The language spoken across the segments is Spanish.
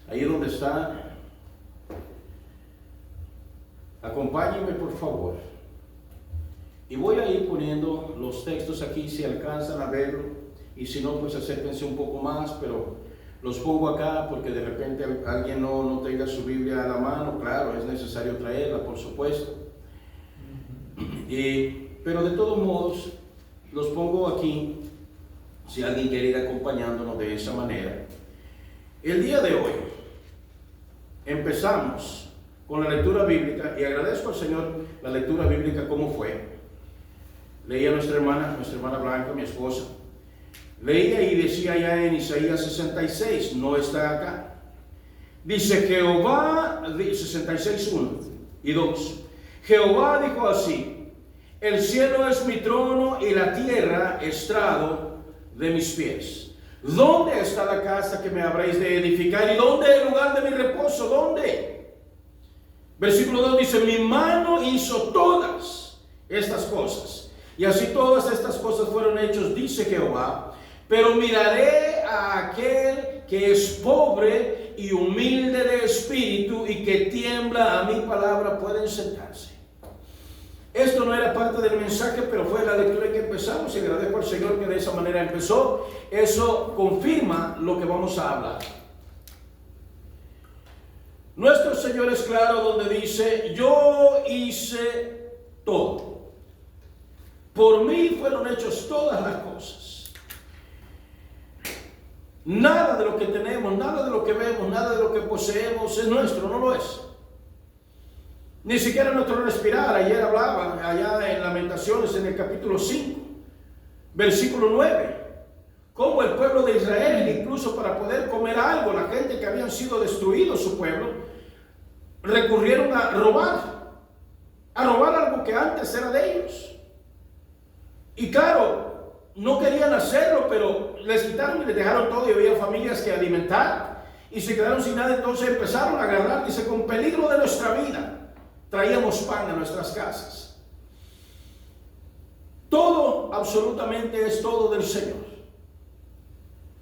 Ahí donde está, acompáñenme por favor. Y voy a ir poniendo los textos aquí si alcanzan a verlo, y si no, pues acérquense un poco más, pero los pongo acá porque de repente alguien no tenga su Biblia a la mano. Claro, es necesario traerla, por supuesto. Pero de todos modos, los pongo aquí si alguien quiere ir acompañándonos de esa manera. El día de hoy empezamos con la lectura bíblica, y agradezco al Señor la lectura bíblica como fue. Leía nuestra hermana Blanca, mi esposa, leía y decía ya en Isaías 66, no está acá. Dice Jehová, 66, 1 y 2. Jehová dijo así: el cielo es mi trono y la tierra estrado de mis pies. ¿Dónde está la casa que me habréis de edificar? ¿Y dónde el lugar de mi reposo? ¿Dónde? Versículo 2 dice: mi mano hizo todas estas cosas, y así todas estas cosas fueron hechas, dice Jehová. Pero miraré a aquel que es pobre y humilde de espíritu y que tiembla a mi palabra. Pueden sentarse. Esto no era parte del mensaje, pero fue la lectura que empezamos, y agradezco al Señor que de esa manera empezó. Eso confirma lo que vamos a hablar. Nuestro Señor es claro donde dice: yo hice todo. Por mí fueron hechas todas las cosas. Nada de lo que tenemos, nada de lo que vemos, nada de lo que poseemos es nuestro, no lo es. Ni siquiera nuestro respirar. Ayer hablaba allá en Lamentaciones, en el capítulo 5, versículo 9, cómo el pueblo de Israel, incluso para poder comer algo, la gente que habían sido destruidos su pueblo, recurrieron a robar algo que antes era de ellos. Y claro, no querían hacerlo, pero les quitaron y les dejaron todo, y había familias que alimentar, y se quedaron sin nada. Entonces empezaron a agarrar, dice, con peligro de nuestra vida, traíamos pan a nuestras casas. Todo, absolutamente es todo del Señor.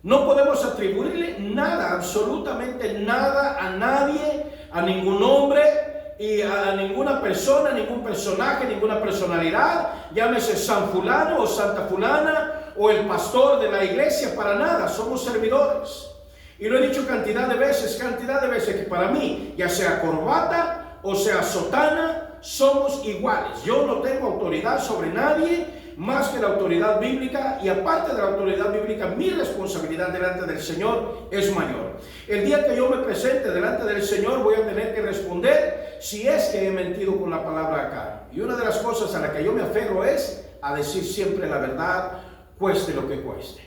No podemos atribuirle nada, absolutamente nada, a nadie, a ningún hombre, y a ninguna persona, ningún personaje, ninguna personalidad, llámese San Fulano o Santa Fulana o el pastor de la iglesia. Para nada, somos servidores. Y lo he dicho cantidad de veces, que para mí, ya sea corbata o sea sotana, somos iguales. Yo no tengo autoridad sobre nadie más que la autoridad bíblica, y aparte de la autoridad bíblica, mi responsabilidad delante del Señor es mayor. El día que yo me presente delante del Señor, voy a tener que responder si es que he mentido con la palabra acá. Y una de las cosas a la que yo me aferro es a decir siempre la verdad, cueste lo que cueste.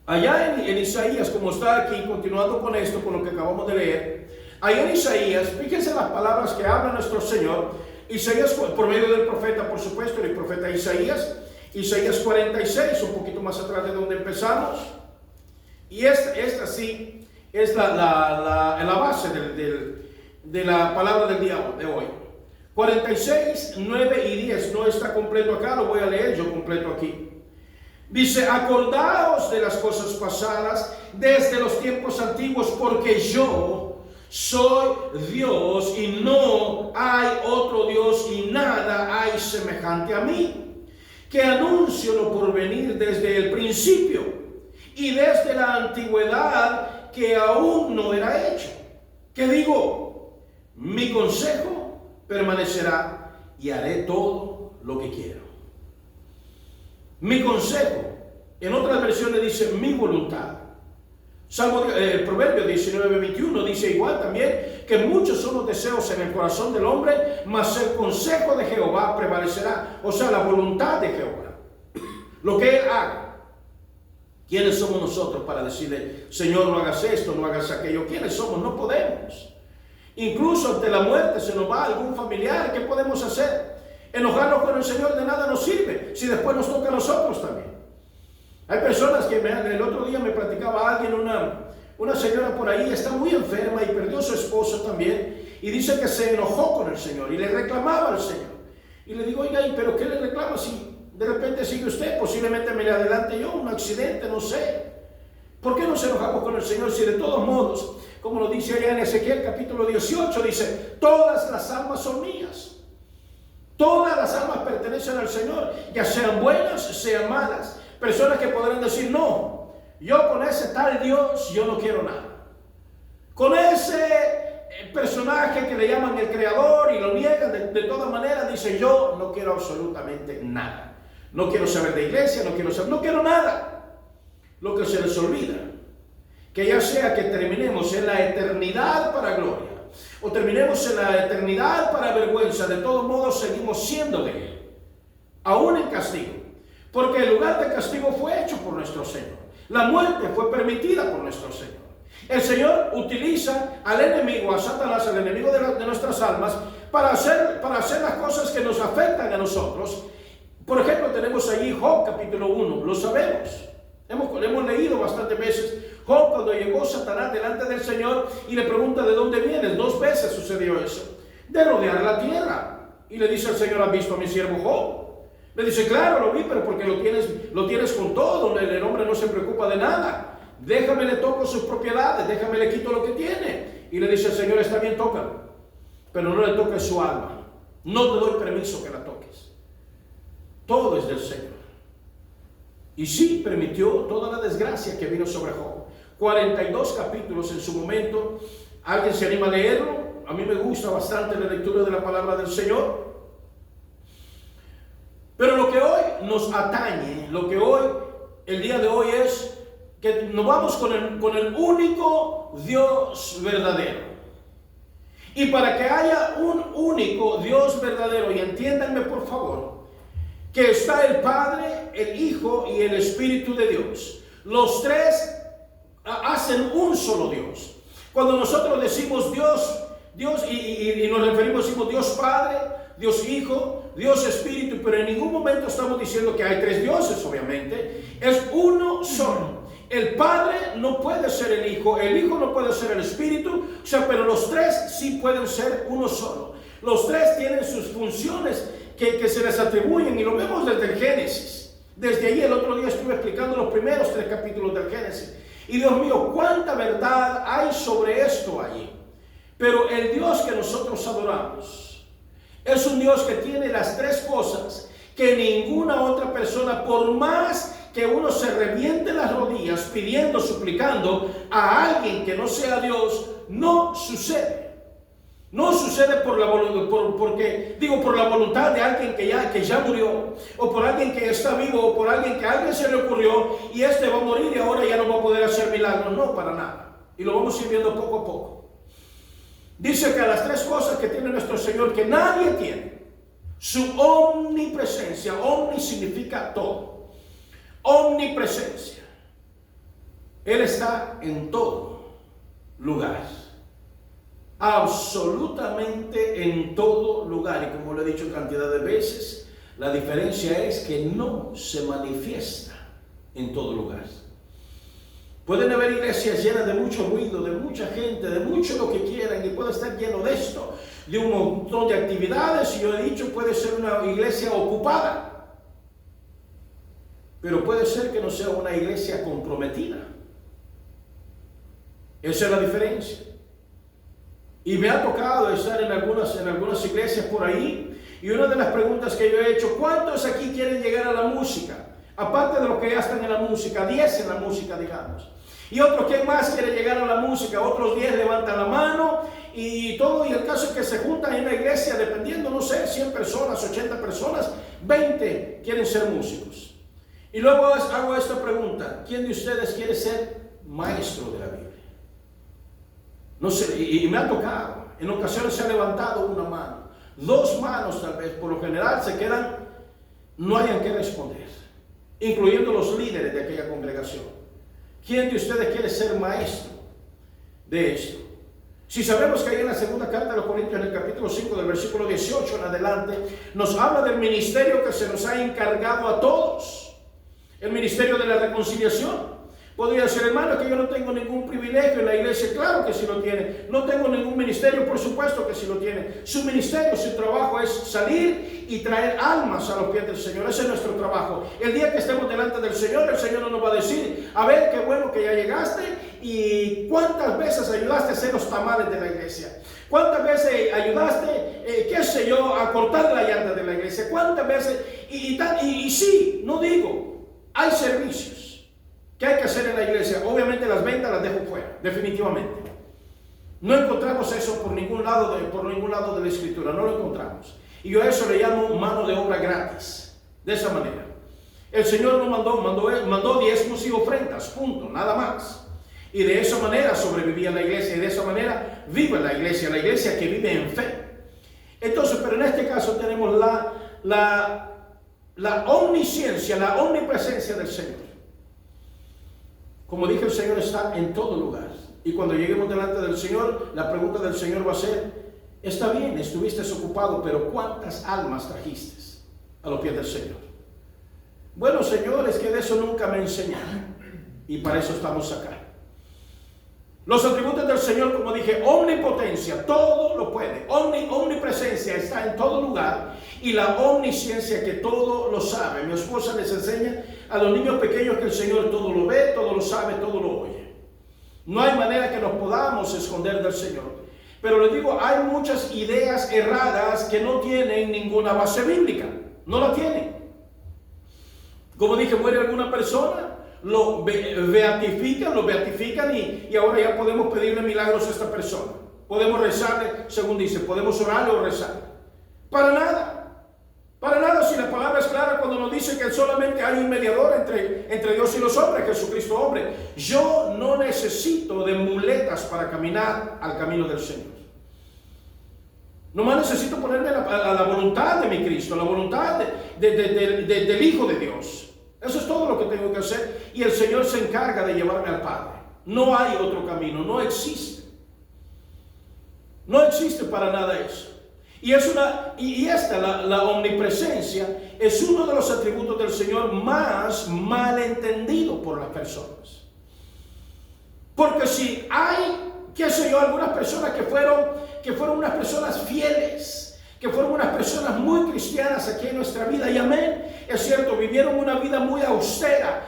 Allá en Isaías, como está aquí, continuando con esto, con lo que acabamos de leer, allá en Isaías, fíjense las palabras que habla nuestro Señor. Isaías, por medio del profeta, por supuesto, el profeta Isaías 46, un poquito más atrás de donde empezamos. Y esta sí es la base de la palabra del día de hoy. 46, 9 y 10, no está completo acá, lo voy a leer yo completo aquí. Dice: acordaos de las cosas pasadas desde los tiempos antiguos, porque yo soy Dios y no hay otro Dios, y nada hay semejante a mí, que anuncio lo porvenir desde el principio y desde la antigüedad que aún no era hecho. ¿Qué digo? Mi consejo permanecerá y haré todo lo que quiero. Mi consejo, en otras versiones dice mi voluntad. Proverbio 19:21 dice igual también, que muchos son los deseos en el corazón del hombre, mas el consejo de Jehová prevalecerá. O sea, la voluntad de Jehová, lo que Él haga. ¿Quiénes somos nosotros para decirle: Señor, no hagas esto, no hagas aquello? ¿Quiénes somos? No podemos. Incluso ante la muerte, se nos va algún familiar, ¿qué podemos hacer? Enojarnos con el Señor de nada nos sirve, si después nos toca a nosotros también. Hay personas que el otro día me platicaba alguien, una señora por ahí, está muy enferma y perdió a su esposo también, y dice que se enojó con el Señor y le reclamaba al Señor. Y le digo: oiga, ¿pero qué le reclama si De repente sigue usted, posiblemente me le adelante yo, un accidente, no sé. ¿Por qué nos enojamos con el Señor si de todos modos, como lo dice allá en Ezequiel capítulo 18, dice, todas las almas son mías? Todas las almas pertenecen al Señor, ya sean buenas, sean malas. Personas que podrán decir, no, yo con ese tal Dios, yo no quiero nada. Con ese personaje que le llaman el creador y lo niegan de todas maneras, dice, yo no quiero absolutamente nada. No quiero saber de iglesia, no quiero nada. Lo que se les olvida, que ya sea que terminemos en la eternidad para gloria, o terminemos en la eternidad para vergüenza, de todos modos seguimos siendo de Él, aún en castigo, porque el lugar de castigo fue hecho por nuestro Señor, la muerte fue permitida por nuestro Señor. El Señor utiliza al enemigo, a Satanás, al enemigo de nuestras almas, para hacer las cosas que nos afectan a nosotros. Por ejemplo, tenemos allí Job capítulo 1, lo sabemos, hemos leído bastantes veces. Job, cuando llegó Satanás delante del Señor y le pregunta de dónde vienes, 2 veces sucedió eso, de rodear la tierra. Y le dice al Señor, ¿has visto a mi siervo Job? Le dice, claro, lo vi, pero porque lo tienes con todo, el hombre no se preocupa de nada. Déjame le toco sus propiedades, déjame le quito lo que tiene. Y le dice el Señor, está bien, tócalo, pero no le toques su alma, no te doy permiso que la toques. Todo es del Señor. Y sí, permitió toda la desgracia que vino sobre Job. 42 capítulos en su momento. ¿Alguien se anima a leerlo? A mí me gusta bastante la lectura de la palabra del Señor. Pero lo que hoy nos atañe, lo que hoy, el día de hoy, es que nos vamos con el único Dios verdadero. Y para que haya un único Dios verdadero, y entiéndanme por favor, que está el Padre, el Hijo y el Espíritu de Dios. Los tres hacen un solo Dios. Cuando nosotros decimos Dios y nos referimos, decimos Dios Padre, Dios Hijo, Dios Espíritu, pero en ningún momento estamos diciendo que hay 3 dioses, obviamente. Es uno solo. El Padre no puede ser el Hijo no puede ser el Espíritu, pero los 3 sí pueden ser uno solo. Los 3 tienen sus funciones que se les atribuyen, y lo vemos desde el Génesis. Desde ahí el otro día estuve explicando los primeros 3 capítulos del Génesis. Y Dios mío, cuánta verdad hay sobre esto allí. Pero el Dios que nosotros adoramos es un Dios que tiene las 3 cosas que ninguna otra persona, por más que uno se reviente las rodillas pidiendo, suplicando a alguien que no sea Dios, no sucede. No sucede por la voluntad de alguien que ya murió, o por alguien que está vivo, o por alguien que a alguien se le ocurrió y va a morir y ahora ya no va a poder hacer milagros. No, para nada. Y lo vamos a ir viendo poco a poco. Dice que a las 3 cosas que tiene nuestro Señor que nadie tiene: su omnipresencia. Omni significa todo. Omnipresencia. Él está en todo lugar. Absolutamente en todo lugar. Y como lo he dicho cantidad de veces, la diferencia es que no se manifiesta en todo lugar. Pueden haber iglesias llenas de mucho ruido, de mucha gente, de mucho lo que quieran, y puede estar lleno de esto, de un montón de actividades, y yo he dicho, puede ser una iglesia ocupada, pero puede ser que no sea una iglesia comprometida. Esa es la diferencia. Y me ha tocado estar en algunas iglesias por ahí, y una de las preguntas que yo he hecho: ¿cuántos aquí quieren llegar a la música? Aparte de los que ya están en la música, 10 en la música, digamos. Y otros, ¿quién más quiere llegar a la música? Otros 10 levantan la mano y todo. Y el caso es que se juntan en una iglesia, dependiendo, no sé, 100 personas, 80 personas, 20 quieren ser músicos. Y luego hago esta pregunta: ¿quién de ustedes quiere ser maestro de la Biblia? No sé, y me ha tocado. En ocasiones se ha levantado una mano, 2 manos tal vez. Por lo general se quedan, no hayan que responder, incluyendo los líderes de aquella congregación. ¿Quién de ustedes quiere ser maestro de esto? Si sabemos que ahí en la segunda carta de los Corintios, en el capítulo 5, del versículo 18 en adelante, nos habla del ministerio que se nos ha encargado a todos, el ministerio de la reconciliación. Podría decir, hermano, que yo no tengo ningún privilegio en la iglesia. Claro que sí lo tiene. No tengo ningún ministerio, por supuesto que sí lo tiene. Su ministerio, su trabajo es salir y traer almas a los pies del Señor. Ese es nuestro trabajo. El día que estemos delante del Señor, el Señor no nos va a decir, a ver, qué bueno que ya llegaste y cuántas veces ayudaste a hacer los tamales de la iglesia. ¿Cuántas veces ayudaste, qué sé yo, a cortar la yarda de la iglesia? ¿Cuántas veces? Y sí, no digo, hay servicios que hay que hacer en la iglesia. Obviamente las ventas las dejo fuera, definitivamente. No encontramos eso por ningún lado de la escritura, no lo encontramos. Y yo a eso le llamo mano de obra gratis, de esa manera. El Señor nos mandó diezmos y ofrendas, punto, nada más. Y de esa manera sobrevivía la iglesia, y de esa manera vive la iglesia que vive en fe. Entonces, pero en este caso tenemos la omnisciencia, la omnipresencia del Señor. Como dije, el Señor está en todo lugar. Y cuando lleguemos delante del Señor, la pregunta del Señor va a ser, está bien, estuviste ocupado, pero ¿cuántas almas trajiste a los pies del Señor? Bueno, Señor, es que de eso nunca me enseñaron. Y para eso estamos acá. Los atributos del Señor, como dije, omnipotencia, todo lo puede. Omnipresencia, está en todo lugar. Y la omnisciencia, que todo lo sabe. Mi esposa les enseña a los niños pequeños que el Señor todo lo ve, todo lo sabe, todo lo oye. No hay manera que nos podamos esconder del Señor. Pero les digo, hay muchas ideas erradas que no tienen ninguna base bíblica. No la tienen. Como dije, muere alguna persona, lo beatifican y ahora ya podemos pedirle milagros a esta persona. Podemos rezarle, según dice, podemos orarle o rezarle. Para nada. Para nada, si la palabra es clara cuando nos dice que solamente hay un mediador entre Dios y los hombres, Jesucristo hombre. Yo no necesito de muletas para caminar al camino del Señor. Nomás necesito ponerme a la voluntad de mi Cristo, a la voluntad del Hijo de Dios. Eso es todo lo que tengo que hacer. Y el Señor se encarga de llevarme al Padre. No hay otro camino, no existe. No existe para nada eso. Y la omnipresencia es uno de los atributos del Señor más mal entendido por las personas. Porque si hay, qué sé yo, algunas personas que fueron unas personas fieles, que fueron unas personas muy cristianas aquí en nuestra vida, y amén, es cierto, vivieron una vida muy austera,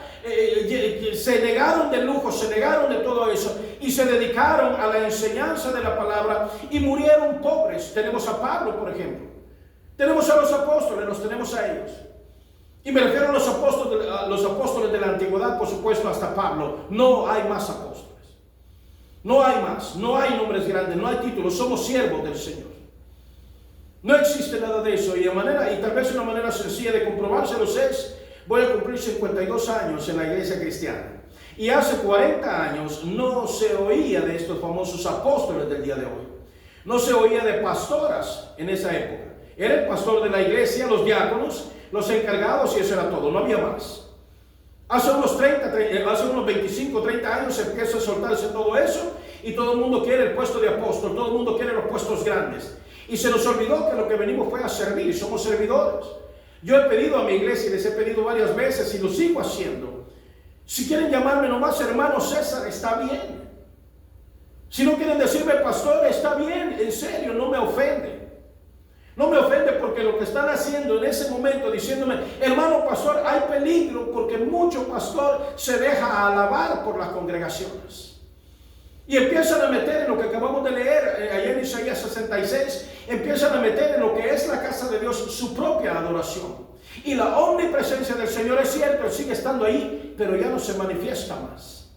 se negaron de lujo, se negaron de todo eso y se dedicaron a la enseñanza de la palabra y murieron pobres. Tenemos a Pablo, por ejemplo. Tenemos a los apóstoles, los tenemos a ellos. Y me refiero a los apóstoles de la antigüedad, por supuesto, hasta Pablo. No hay más apóstoles. No hay más, no hay nombres grandes, no hay títulos, somos siervos del Señor. No existe nada de eso. Y tal vez una manera sencilla de comprobárselos es: voy a cumplir 52 años en la iglesia cristiana. Y hace 40 años no se oía de estos famosos apóstoles del día de hoy. No se oía de pastoras en esa época. Era el pastor de la iglesia, los diáconos, los encargados, y eso era todo. No había más. Hace unos 25, 30 años se empieza a soltarse todo eso y todo el mundo quiere el puesto de apóstol. Todo el mundo quiere los puestos grandes. Y se nos olvidó que lo que venimos fue a servir. Somos servidores. Yo he pedido a mi iglesia y les he pedido varias veces y lo sigo haciendo. Si quieren llamarme nomás hermano César, está bien. Si no quieren decirme pastor, está bien. En serio, no me ofende. No me ofende porque lo que están haciendo en ese momento, diciéndome, hermano pastor, hay peligro porque mucho pastor se deja alabar por las congregaciones. Y empiezan a meter en lo que acabamos de leer allá en Isaías 66, empiezan a meter en lo que es la casa de Dios su propia adoración. Y la omnipresencia del Señor, es cierto, sigue estando ahí, pero ya no se manifiesta más.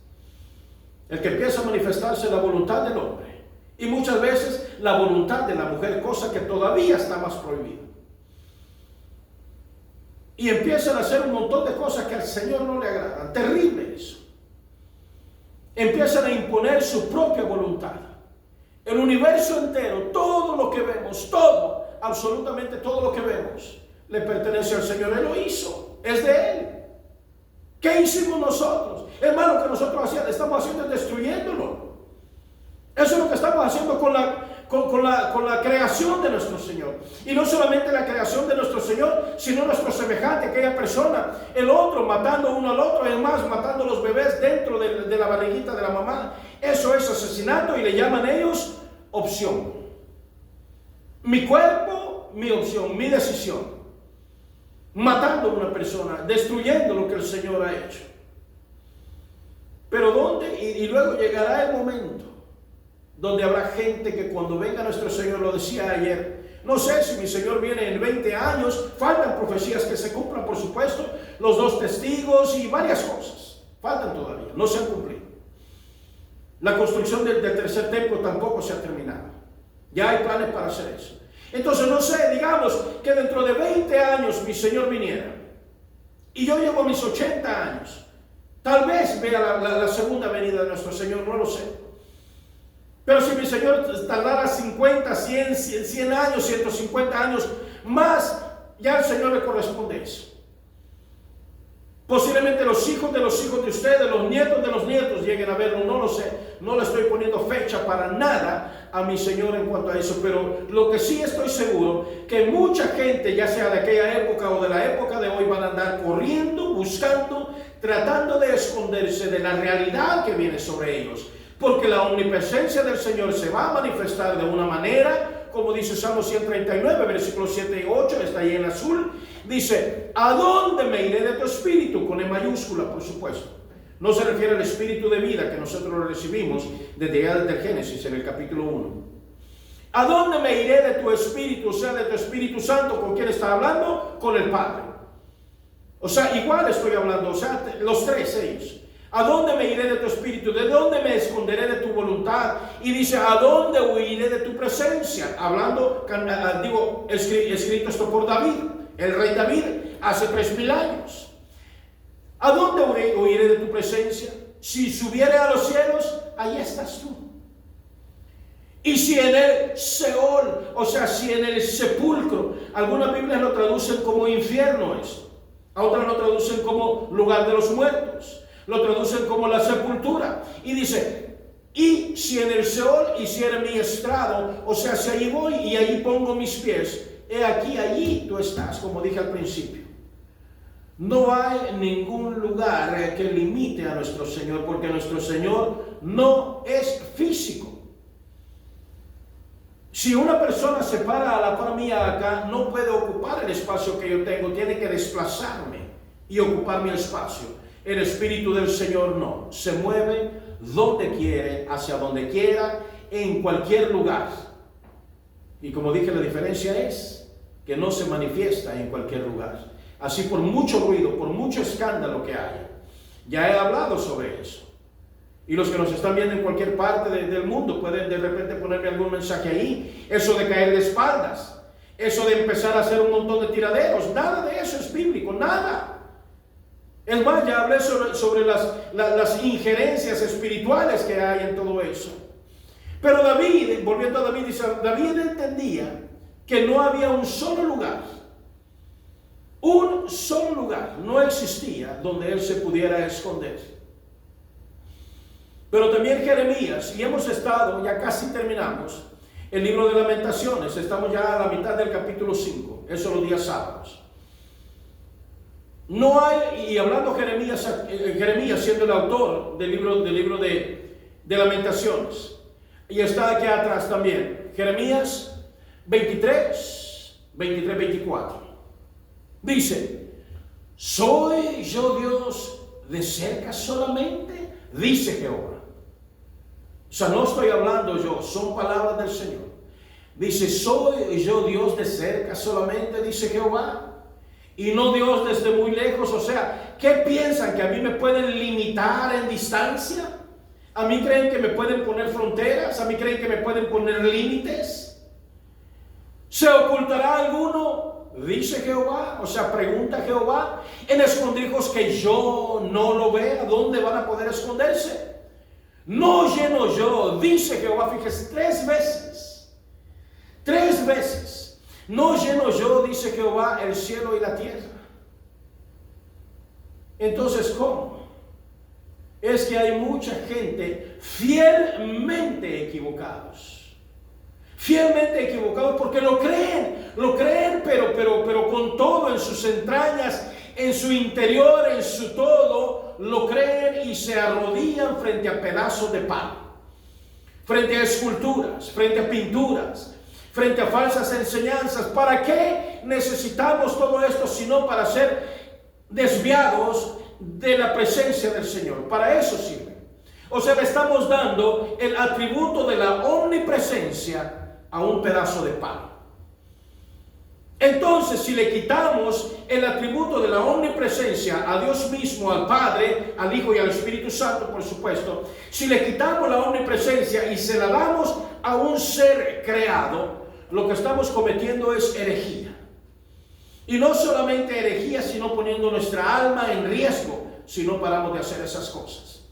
El que empieza a manifestarse es la voluntad del hombre. Y muchas veces la voluntad de la mujer, cosa que todavía está más prohibida. Y empiezan a hacer un montón de cosas que al Señor no le agradan. Terrible eso. Empiezan a imponer su propia voluntad. El universo entero, todo lo que vemos, todo, absolutamente todo lo que vemos, le pertenece al Señor. Él lo hizo, es de Él. ¿Qué hicimos nosotros? Hermano, que nosotros estamos haciendo es destruyéndolo. Eso es lo que estamos haciendo con la creación de nuestro Señor. Y no solamente la creación de nuestro Señor, sino nuestro semejante, aquella persona, el otro, matando uno al otro, además matando los bebés dentro de de la barriguita de la mamá. Eso es asesinato y le llaman ellos opción. Mi cuerpo, mi opción, mi decisión. Matando a una persona, destruyendo lo que el Señor ha hecho. Pero ¿dónde? Y luego llegará el momento donde habrá gente que cuando venga nuestro Señor, lo decía ayer, no sé si mi Señor viene en 20 años, faltan profecías que se cumplan, por supuesto, los 2 testigos y varias cosas, faltan todavía, no se han cumplido. La construcción del tercer templo tampoco se ha terminado, ya hay planes para hacer eso. Entonces no sé, digamos que dentro de 20 años mi Señor viniera, y yo llevo mis 80 años, tal vez vea la segunda venida de nuestro Señor, no lo sé. Pero si mi Señor tardara 50, 100 años, 150 años más, ya al Señor le corresponde eso. Posiblemente los hijos de ustedes, los nietos de los nietos lleguen a verlo, no lo sé. No le estoy poniendo fecha para nada a mi Señor en cuanto a eso, pero lo que sí estoy seguro, que mucha gente, ya sea de aquella época o de la época de hoy, van a andar corriendo, buscando, tratando de esconderse de la realidad que viene sobre ellos. Porque la omnipresencia del Señor se va a manifestar de una manera, como dice Salmo 139, versículos 7 y 8, está ahí en azul. Dice, ¿a dónde me iré de tu espíritu? Con E mayúscula, por supuesto. No se refiere al espíritu de vida que nosotros lo recibimos desde el Génesis, en el capítulo 1. ¿A dónde me iré de tu espíritu? O sea, de tu Espíritu Santo. ¿Con quién está hablando? Con el Padre. O sea, igual estoy hablando, o sea, los tres ellos. ¿A dónde me iré de tu espíritu? ¿De dónde me esconderé de tu voluntad? Y dice, ¿a dónde huiré de tu presencia? Hablando, escrito esto por David, el rey David, hace 3000 años. ¿A dónde huiré de tu presencia? Si subiere a los cielos, allí estás tú. Y si en el Seol, o sea, si en el sepulcro, algunas Biblias lo traducen como infierno eso. A otras lo traducen como lugar de los muertos. Lo traducen como la sepultura. Y dice, y si en el Seol hiciera mi estrado, o sea, si allí voy y allí pongo mis pies, he aquí, allí tú estás, como dije al principio. No hay ningún lugar que limite a nuestro Señor, porque nuestro Señor no es físico. Si una persona se para a la par mía acá, no puede ocupar el espacio que yo tengo, tiene que desplazarme y ocupar mi espacio. El Espíritu del Señor no, se mueve donde quiere, hacia donde quiera, en cualquier lugar. Y como dije, la diferencia es que no se manifiesta en cualquier lugar. Así por mucho ruido, por mucho escándalo que haya. Ya he hablado sobre eso. Y los que nos están viendo en cualquier parte del mundo pueden de repente ponerme algún mensaje ahí. Eso de caer de espaldas, eso de empezar a hacer un montón de tiraderos, nada de eso es bíblico, nada. Es más, ya hablé sobre las injerencias espirituales que hay en todo eso. Pero David, volviendo a David, dice, David entendía que no había un solo lugar, no existía donde él se pudiera esconder. Pero también Jeremías, y hemos estado, ya casi terminamos, el libro de Lamentaciones, estamos ya a la mitad del capítulo 5, eso los días sábados. No hay, y hablando Jeremías siendo el autor del libro de Lamentaciones, y está aquí atrás también, Jeremías 23-24, dice, ¿soy yo Dios de cerca solamente? Dice Jehová. O sea, no estoy hablando yo, son palabras del Señor. Dice, ¿soy yo Dios de cerca solamente? Dice Jehová. Y no Dios desde muy lejos. O sea, ¿qué piensan? ¿Que a mí me pueden limitar en distancia? ¿A mí creen que me pueden poner fronteras? ¿A mí creen que me pueden poner límites? ¿Se ocultará alguno? Dice Jehová. O sea, pregunta Jehová, en escondrijos que yo no lo vea, ¿dónde van a poder esconderse? No lleno yo, dice Jehová. Fíjese, 3 veces. No lleno yo, dice Jehová, el cielo y la tierra. Entonces, ¿cómo? Es que hay mucha gente fielmente equivocados. Fielmente equivocados porque lo creen, pero con todo en sus entrañas, en su interior, en su todo, lo creen y se arrodillan frente a pedazos de palo, frente a esculturas, frente a pinturas, frente a falsas enseñanzas. ¿Para qué necesitamos todo esto sino para ser desviados de la presencia del Señor? Para eso sirve. O sea, le estamos dando el atributo de la omnipresencia a un pedazo de palo. Entonces, si le quitamos el atributo de la omnipresencia a Dios mismo, al Padre, al Hijo y al Espíritu Santo, por supuesto, si le quitamos la omnipresencia y se la damos a un ser creado, lo que estamos cometiendo es herejía. Y no solamente herejía, sino poniendo nuestra alma en riesgo si no paramos de hacer esas cosas.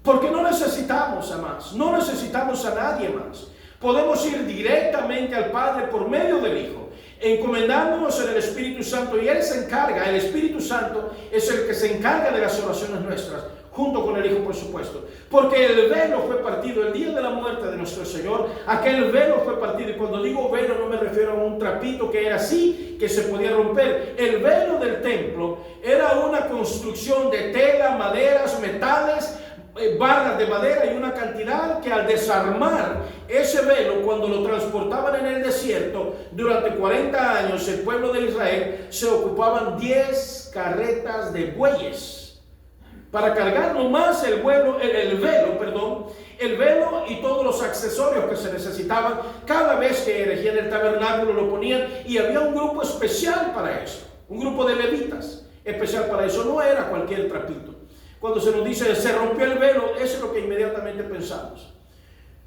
Porque no necesitamos a más, no necesitamos a nadie más. Podemos ir directamente al Padre por medio del Hijo, encomendándonos en el Espíritu Santo, y Él se encarga, el Espíritu Santo es el que se encarga de las oraciones nuestras, junto con el Hijo, por supuesto. Porque el velo fue partido el día de la muerte de nuestro Señor. Aquel velo fue partido, y cuando digo velo no me refiero a un trapito que era así, que se podía romper. El velo del templo era una construcción de tela, maderas, metales, barras de madera y una cantidad que, al desarmar ese velo, cuando lo transportaban en el desierto durante 40 años, el pueblo de Israel se ocupaban 10 carretas de bueyes para cargar nomás el velo y todos los accesorios que se necesitaban. Cada vez que erigían el tabernáculo lo ponían, y había un grupo especial para eso, un grupo de levitas especial para eso. No era cualquier trapito. Cuando se nos dice se rompió el velo, eso es lo que inmediatamente pensamos.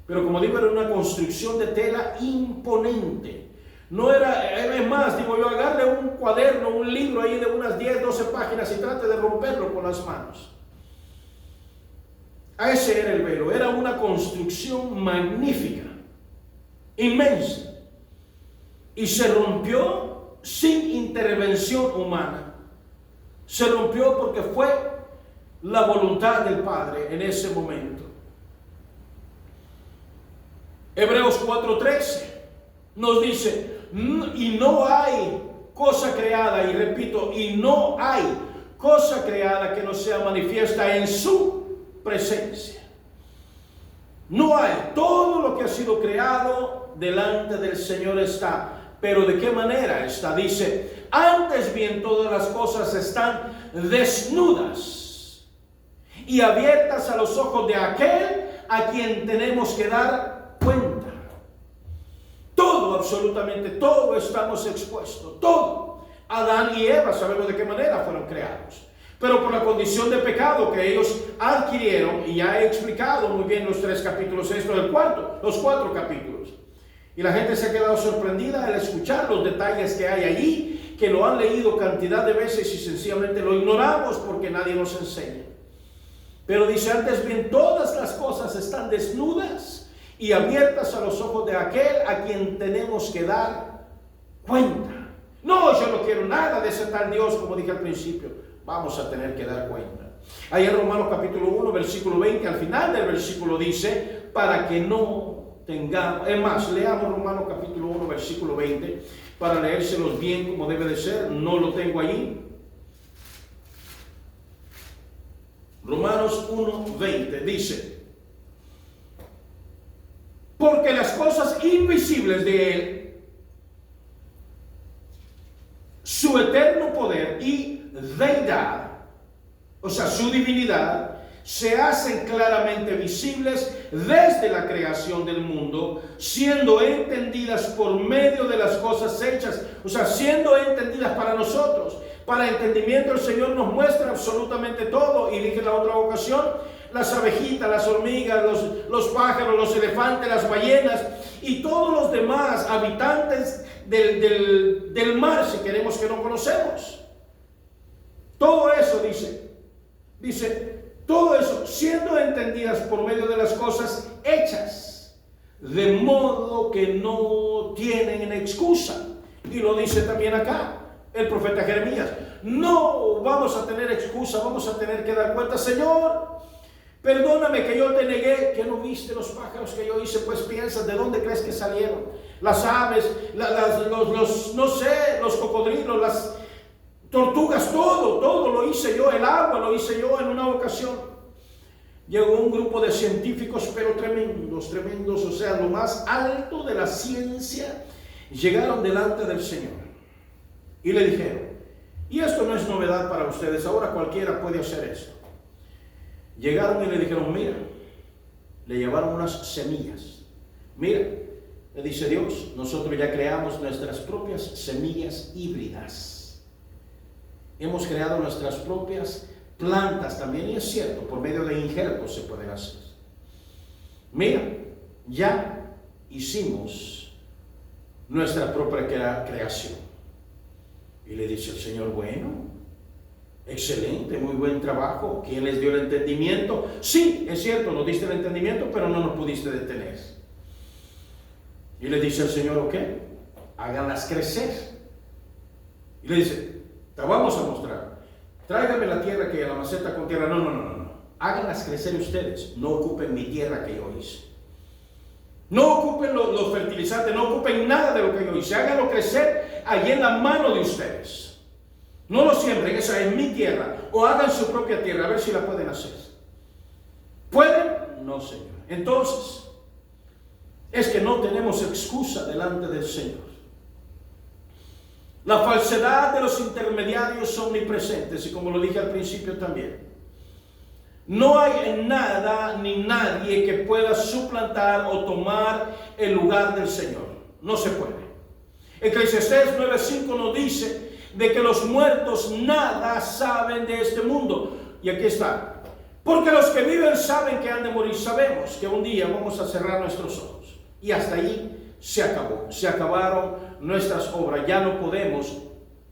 Pero como digo, era una construcción de tela imponente. No era, es más, digo yo, agarre un cuaderno, un libro ahí de unas 10, 12 páginas y trate de romperlo con las manos. A ese era el velo. Era una construcción magnífica, inmensa. Y se rompió sin intervención humana. Se rompió porque fue la voluntad del Padre en ese momento. Hebreos 4:13 nos dice, y no hay cosa creada, y repito, y no hay cosa creada que no sea manifiesta en su presencia. No hay. Todo lo que ha sido creado delante del Señor está. Pero ¿de qué manera está? Dice, antes bien todas las cosas están desnudas y abiertas a los ojos de aquel a quien tenemos que dar cuenta. Todo, absolutamente todo, estamos expuestos. Todo. Adán y Eva sabemos de qué manera fueron creados. Pero por la condición de pecado que ellos adquirieron, y ya he explicado muy bien los 3 capítulos, los 4 capítulos. Y la gente se ha quedado sorprendida al escuchar los detalles que hay allí, que lo han leído cantidad de veces y sencillamente lo ignoramos porque nadie nos enseña. Pero dice, antes bien todas las cosas están desnudas y abiertas a los ojos de aquel a quien tenemos que dar cuenta. No, yo no quiero nada de ese tal Dios, como dije al principio. Vamos a tener que dar cuenta. Ahí en Romanos capítulo 1, versículo 20, al final del versículo dice, para que no tengamos, es más, leamos Romanos capítulo 1, versículo 20, para leérselos bien como debe de ser. No lo tengo allí. Romanos 1:20 dice, porque las cosas invisibles de Él, su eterno poder y deidad, o sea, su divinidad, se hacen claramente visibles desde la creación del mundo, siendo entendidas por medio de las cosas hechas, o sea, siendo entendidas para nosotros. Para entendimiento el Señor nos muestra absolutamente todo. Y dije en la otra ocasión, las abejitas, las hormigas, los pájaros, los elefantes, las ballenas y todos los demás habitantes del mar, si queremos, que no conocemos. Todo eso dice, todo eso siendo entendidas por medio de las cosas hechas, de modo que no tienen excusa. Y lo dice también acá el profeta Jeremías. No vamos a tener excusa, vamos a tener que dar cuenta. Señor, perdóname que yo te negué, que no viste los pájaros que yo hice. Pues piensas, ¿de dónde crees que salieron? Las aves, los cocodrilos, tortugas, todo lo hice yo, el agua lo hice yo en una ocasión. Llegó un grupo de científicos, pero tremendos, o sea, lo más alto de la ciencia, llegaron delante del Señor y le dijeron, y esto no es novedad para ustedes, ahora cualquiera puede hacer esto. Llegaron y le dijeron, mira, le llevaron unas semillas. Mira, le dice Dios, nosotros ya creamos nuestras propias semillas híbridas. Hemos creado nuestras propias plantas también, y es cierto, por medio de injertos se pueden hacer. Mira, ya hicimos nuestra propia creación. Y le dice el Señor, bueno, excelente, muy buen trabajo. ¿Quién les dio el entendimiento? Sí, es cierto, nos diste el entendimiento, pero no nos pudiste detener. Y le dice el Señor, ok, háganlas crecer. Y le dice, te vamos a mostrar. Tráigame la tierra que la maceta con tierra. No. Háganlas crecer ustedes. No ocupen mi tierra que yo hice. No ocupen los fertilizantes, no ocupen nada de lo que yo hice. Háganlo crecer allí en la mano de ustedes. No lo siembren, esa es mi tierra. O hagan su propia tierra, a ver si la pueden hacer. ¿Pueden? No, Señor. Entonces, es que no tenemos excusa delante del Señor. La falsedad de los intermediarios son omnipresentes, y como lo dije al principio también, no hay nada ni nadie que pueda suplantar o tomar el lugar del Señor. No se puede. Eclesiastés 9:5 nos dice de que los muertos nada saben de este mundo. Y aquí está. Porque los que viven saben que han de morir. Sabemos que un día vamos a cerrar nuestros ojos. Y hasta ahí se acabó. Se acabaron nuestras obras. Ya no podemos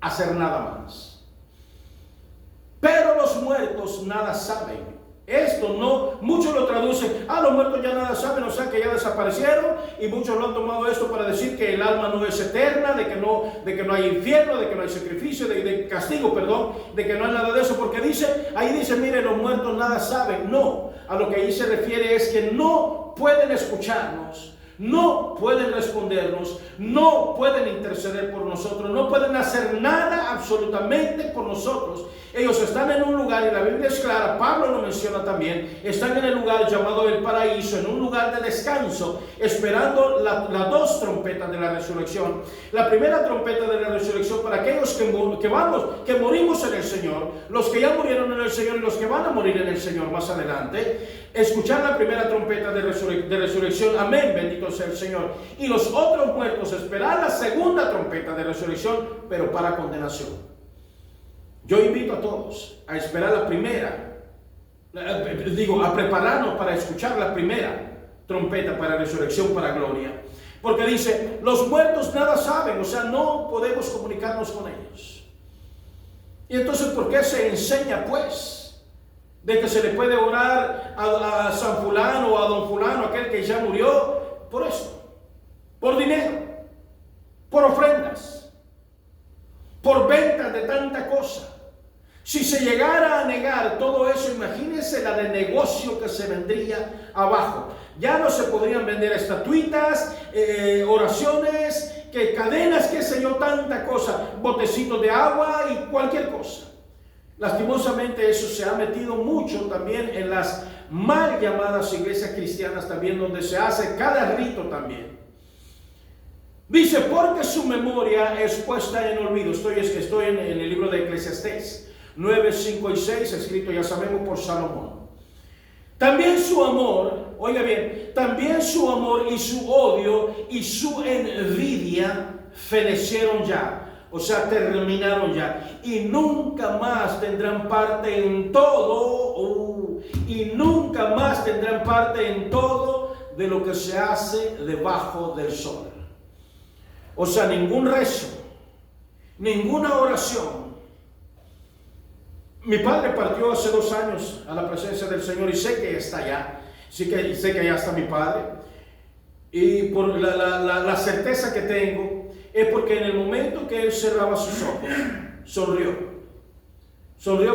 hacer nada más. Pero los muertos nada saben. Esto no, muchos lo traducen, los muertos ya nada saben, o sea que ya desaparecieron, y muchos lo han tomado esto para decir que el alma no es eterna, de que no hay infierno, de que no hay sacrificio, de castigo, perdón, de que no hay nada de eso, porque ahí dice, mire, los muertos nada saben. No, a lo que ahí se refiere es que no pueden escucharnos, no pueden respondernos, no pueden interceder por nosotros, no pueden hacer nada absolutamente por nosotros. Ellos están en un lugar, y la Biblia es clara, Pablo lo menciona también, están en el lugar llamado el paraíso, en un lugar de descanso, esperando las dos trompetas de la resurrección. La primera trompeta de la resurrección para aquellos que morimos en el Señor, los que ya murieron en el Señor y los que van a morir en el Señor más adelante. Escuchar la primera trompeta de resurrección, amén, bendito sea el Señor. Y los otros muertos esperar la segunda trompeta de resurrección, pero para condenación. Yo invito a todos a esperar la primera, a prepararnos para escuchar la primera trompeta para resurrección, para gloria. Porque dice, los muertos nada saben, o sea, no podemos comunicarnos con ellos. Y entonces, ¿por qué se enseña pues de que se le puede orar a San Fulano o a Don Fulano, aquel que ya murió? Por esto, por dinero, por ofrendas, por ventas de tanta cosa. Si se llegara a negar todo eso, imagínense la de negocio que se vendría abajo. Ya no se podrían vender estatuitas, oraciones, cadenas, qué sé yo, tanta cosa, botecitos de agua y cualquier cosa. Lastimosamente eso se ha metido mucho también en las mal llamadas iglesias cristianas también, donde se hace cada rito también. Dice, porque su memoria es puesta en olvido. Estoy en el libro de Eclesiastés 9, 5 y 6, escrito, ya sabemos, por Salomón. También su amor, oiga bien, también su amor y su odio y su envidia fenecieron ya, o sea, terminaron ya, y nunca más tendrán parte en todo, y nunca más tendrán parte en todo de lo que se hace debajo del sol. O sea, ningún rezo, ninguna oración. Mi padre partió hace 2 años a la presencia del Señor, y sé que está allá, sé que allá está mi padre, y por la certeza que tengo es porque en el momento que él cerraba sus ojos, sonrió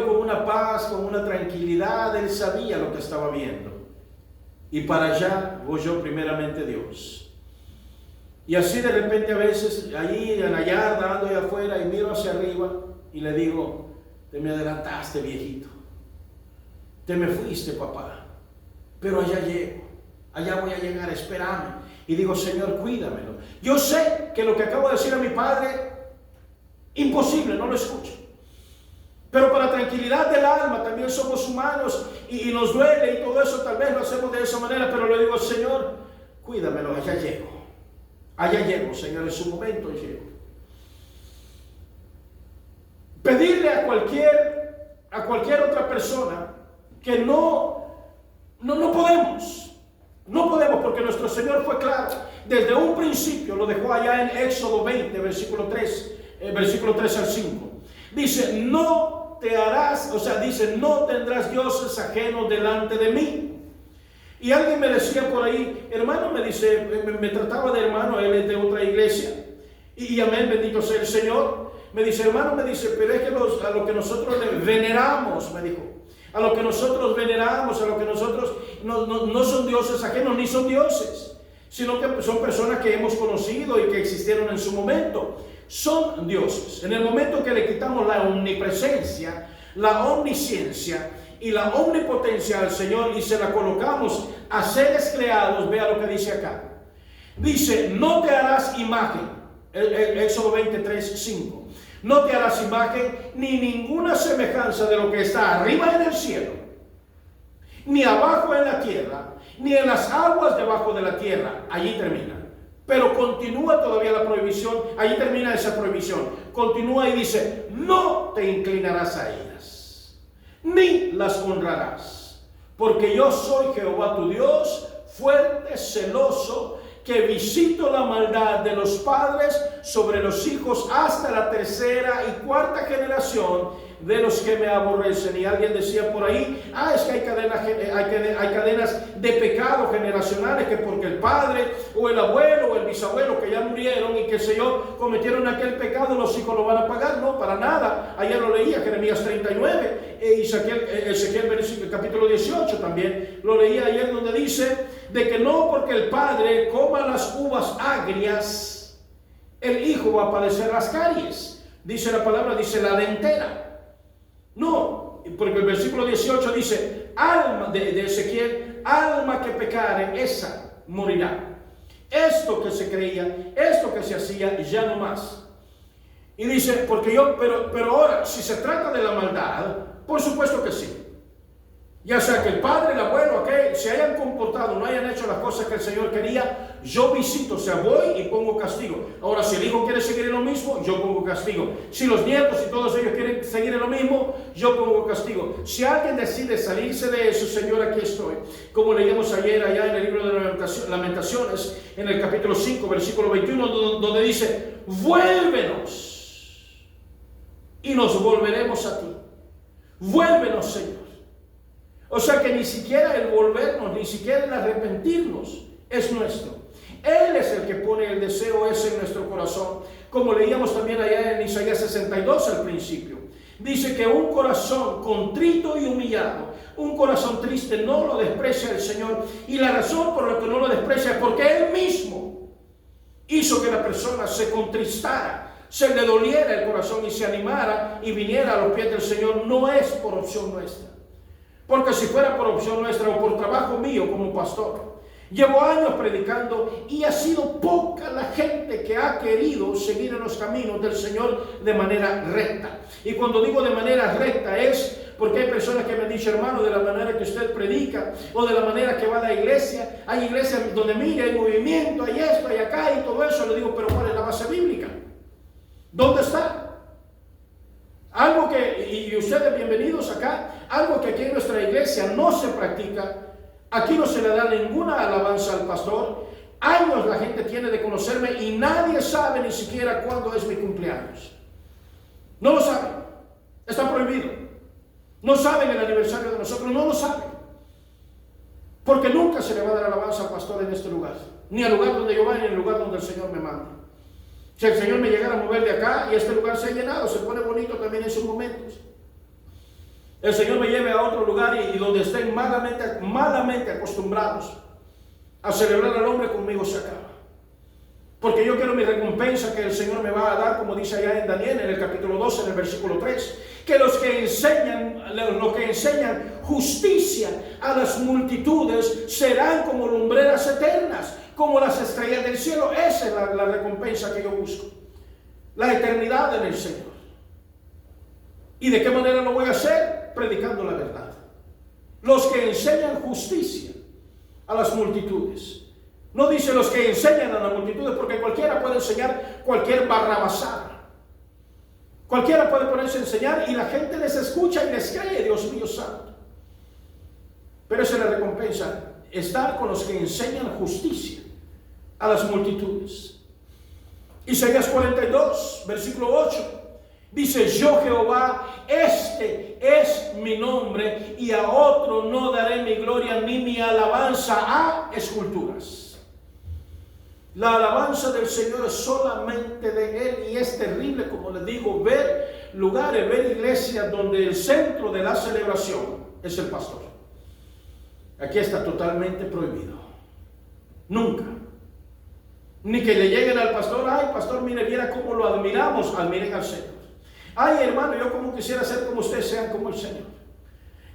con una paz, con una tranquilidad. Él sabía lo que estaba viendo, y para allá voy yo primeramente, Dios. Y así de repente a veces allí en la yarda ando allá afuera y miro hacia arriba, y le digo, te me adelantaste, viejito. Te me fuiste, papá. Pero allá llego. Allá voy a llegar, espérame. Y digo, Señor, cuídamelo. Yo sé que lo que acabo de decir a mi padre, imposible, no lo escucho. Pero para tranquilidad del alma, también somos humanos y nos duele y todo eso, tal vez lo hacemos de esa manera, pero le digo, Señor, cuídamelo, allá llego. Allá llego, Señor, en su momento llego. Pedirle a cualquier otra persona que no podemos. No podemos, porque nuestro Señor fue claro. Desde un principio lo dejó allá en Éxodo 20, versículo 3 al 5. Dice, no tendrás dioses ajenos delante de mí. Y alguien me decía por ahí, hermano, me trataba de hermano, él es de otra iglesia. Y amén, bendito sea el Señor. Me dice, hermano, pero es que a lo que nosotros le veneramos, me dijo. A lo que nosotros veneramos, a lo que nosotros no son dioses ajenos, ni son dioses, sino que son personas que hemos conocido y que existieron en su momento. Son dioses. En el momento que le quitamos la omnipresencia, la omnisciencia y la omnipotencia al Señor y se la colocamos a seres creados, vea lo que dice acá. Dice, no te harás imagen. Éxodo 23, 5. No te harás imagen ni ninguna semejanza de lo que está arriba en el cielo, ni abajo en la tierra, ni en las aguas debajo de la tierra. Allí termina. Pero continúa todavía la prohibición. Allí termina esa prohibición. Continúa y dice, no te inclinarás a ellas, ni las honrarás, porque yo soy Jehová tu Dios, fuerte, celoso, que visito la maldad de los padres sobre los hijos hasta la tercera y cuarta generación de los que me aborrecen. Y alguien decía por ahí, es que hay cadenas de pecado generacionales, que porque el padre o el abuelo o el bisabuelo que ya murieron y qué sé yo, cometieron aquel pecado, los hijos lo van a pagar. No, para nada. Ayer lo leía, Jeremías 39, Ezequiel capítulo 18 también, lo leía ayer, donde dice de que no porque el padre coma las uvas agrias, el hijo va a padecer las caries. Dice la palabra, dice la dentera. No, porque el versículo 18 dice, alma de Ezequiel, alma que pecare, esa morirá. Esto que se creía, esto que se hacía, ya no más. Y dice, pero ahora, si se trata de la maldad, por supuesto que sí. Ya sea que el padre, el abuelo, aquel, se hayan comportado, no hayan hecho las cosas que el Señor quería, yo visito, o sea, voy y pongo castigo. Ahora, si el hijo quiere seguir en lo mismo, yo pongo castigo. Si los nietos y todos ellos quieren seguir en lo mismo, yo pongo castigo. Si alguien decide salirse de eso, Señor, aquí estoy. Como leímos ayer allá en el libro de Lamentaciones, en el capítulo 5, versículo 21, donde dice, vuélvenos y nos volveremos a ti. Vuélvenos, Señor. O sea que ni siquiera el volvernos, ni siquiera el arrepentirnos es nuestro. Él es el que pone el deseo ese en nuestro corazón. Como leíamos también allá en Isaías 62 al principio. Dice que un corazón contrito y humillado, un corazón triste, no lo desprecia el Señor. Y la razón por la que no lo desprecia es porque Él mismo hizo que la persona se contristara, se le doliera el corazón y se animara y viniera a los pies del Señor. No es por opción nuestra. Porque si fuera por opción nuestra o por trabajo mío como pastor, llevo años predicando y ha sido poca la gente que ha querido seguir en los caminos del Señor de manera recta. Y cuando digo de manera recta es porque hay personas que me han dicho, hermano, de la manera que usted predica o de la manera que va a la iglesia, hay iglesias donde mira, hay movimiento, hay esto, hay acá y todo eso. Le digo, pero ¿cuál es la base bíblica? ¿Dónde está? Algo que, y ustedes bienvenidos acá, algo que aquí en nuestra iglesia no se practica. Aquí no se le da ninguna alabanza al pastor. Años la gente tiene de conocerme y nadie sabe ni siquiera cuándo es mi cumpleaños. No lo saben. Está prohibido. No saben el aniversario de nosotros, no lo saben. Porque nunca se le va a dar alabanza al pastor en este lugar. Ni al lugar donde yo vaya, ni al lugar donde el Señor me manda. Si el Señor me llegara a mover de acá y este lugar se ha llenado, se pone bonito también en sus momentos. El Señor me lleve a otro lugar y donde estén malamente acostumbrados a celebrar al hombre, conmigo se acaba. Porque yo quiero mi recompensa que el Señor me va a dar, como dice allá en Daniel, en el capítulo 12, en el versículo 3. Que los que enseñan justicia a las multitudes serán como lumbreras eternas, como las estrellas del cielo. Esa es la recompensa que yo busco. La eternidad en el Señor. ¿Y de qué manera lo voy a hacer? Predicando la verdad. Los que enseñan justicia a las multitudes. No dice los que enseñan a las multitudes, porque cualquiera puede enseñar cualquier barrabasada. Cualquiera puede ponerse a enseñar y la gente les escucha y les cree, Dios mío santo. Pero esa es la recompensa, estar con los que enseñan justicia a las multitudes. Isaías 42, versículo 8. Dice, yo Jehová, este es mi nombre, y a otro no daré mi gloria ni mi alabanza a esculturas. La alabanza del Señor es solamente de Él, y es terrible, como les digo, ver lugares, ver iglesias donde el centro de la celebración es el pastor. Aquí está totalmente prohibido. Nunca. Ni que le lleguen al pastor, ay pastor, mire, viera cómo lo admiramos, admiren al Señor. Ay hermano, yo como quisiera ser como ustedes, sean como el Señor.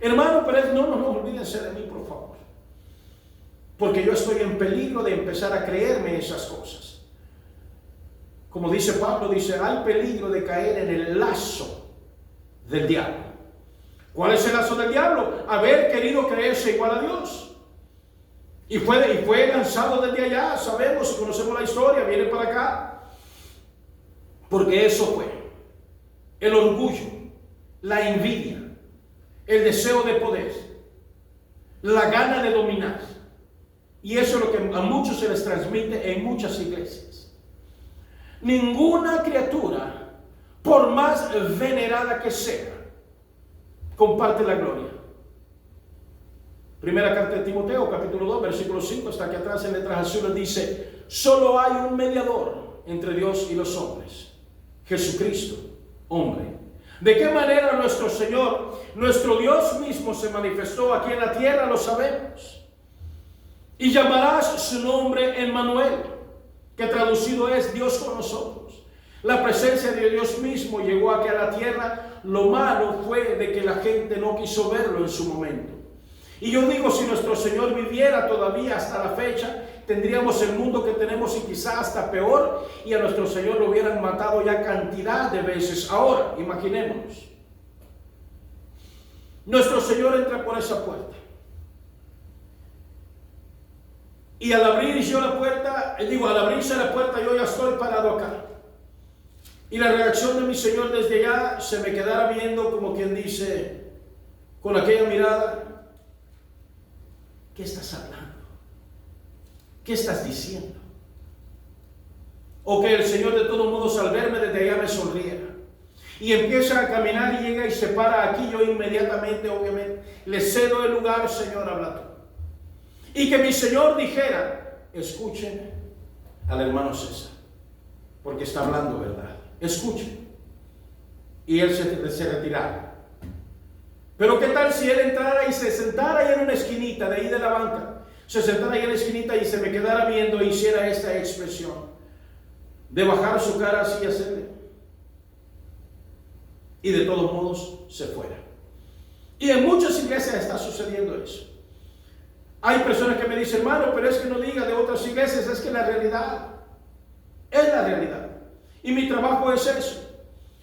Hermano, pero no olvídense de mí, por favor. Porque yo estoy en peligro de empezar a creerme esas cosas. Como dice Pablo, dice, hay peligro de caer en el lazo del diablo. ¿Cuál es el lazo del diablo? Haber querido creerse igual a Dios. Y fue lanzado desde allá, sabemos, conocemos la historia, viene para acá. Porque eso fue el orgullo, la envidia, el deseo de poder, la gana de dominar. Y eso es lo que a muchos se les transmite en muchas iglesias. Ninguna criatura, por más venerada que sea, comparte la gloria. Primera carta de Timoteo, capítulo 2, versículo 5, está aquí atrás en letras azules, dice, solo hay un mediador entre Dios y los hombres, Jesucristo, hombre. ¿De qué manera nuestro Señor, nuestro Dios mismo se manifestó aquí en la tierra? Lo sabemos. Y llamarás su nombre Emmanuel, que traducido es Dios con nosotros. La presencia de Dios mismo llegó aquí a la tierra. Lo malo fue de que la gente no quiso verlo en su momento. Y yo digo, si nuestro Señor viviera todavía hasta la fecha, tendríamos el mundo que tenemos y quizá hasta peor, y a nuestro Señor lo hubieran matado ya cantidad de veces. Ahora, imaginémonos. Nuestro Señor entra por esa puerta. Y al abrir yo la puerta, al abrirse la puerta yo ya estoy parado acá. Y la reacción de mi Señor desde allá se me quedara viendo como quien dice, con aquella mirada, ¿qué estás hablando? ¿Qué estás diciendo? O que el Señor de todos modos al verme desde allá me sonriera. Y empieza a caminar y llega y se para aquí, yo inmediatamente, obviamente, le cedo el lugar, Señor, habla tú. Y que mi Señor dijera, escuchen al hermano César, porque está hablando verdad. Escuchen. Y él se retirara. Pero ¿qué tal si él entrara y se sentara ahí en una esquinita de ahí de la banca? Se sentara ahí en la esquinita y se me quedara viendo e hiciera esta expresión de bajar su cara así y hacerle. Y de todos modos se fuera. Y en muchas iglesias está sucediendo eso. Hay personas que me dicen, hermano, pero es que no diga de otras iglesias, es que la realidad es la realidad. Y mi trabajo es eso.